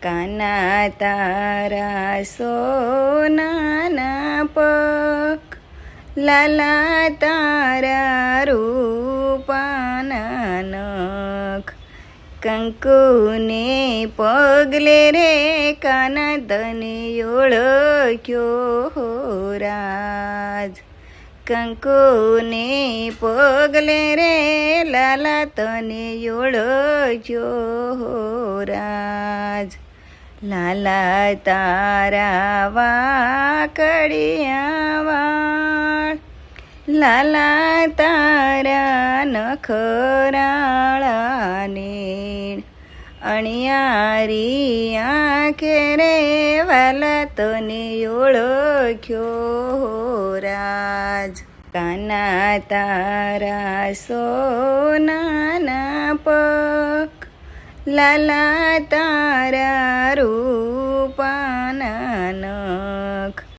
કાના તારા સોનાના પગ, લાલા તારા રૂપાના નખ, કંકુને પગલે રે કાના તને ઓળખ્યો રાજ, કંકુને પગલે રે લાલા તને ઓળખ્યો રાજ, લાલા તારા વાકડિયા વાળ, લાલા તારા નખરાળા નેણ, અણિયારી આંખે રે વાલા તને ઓળખ્યો રાજ, કાના તારા સોનાના પગ, લાલા તારા રૂપાના નખ,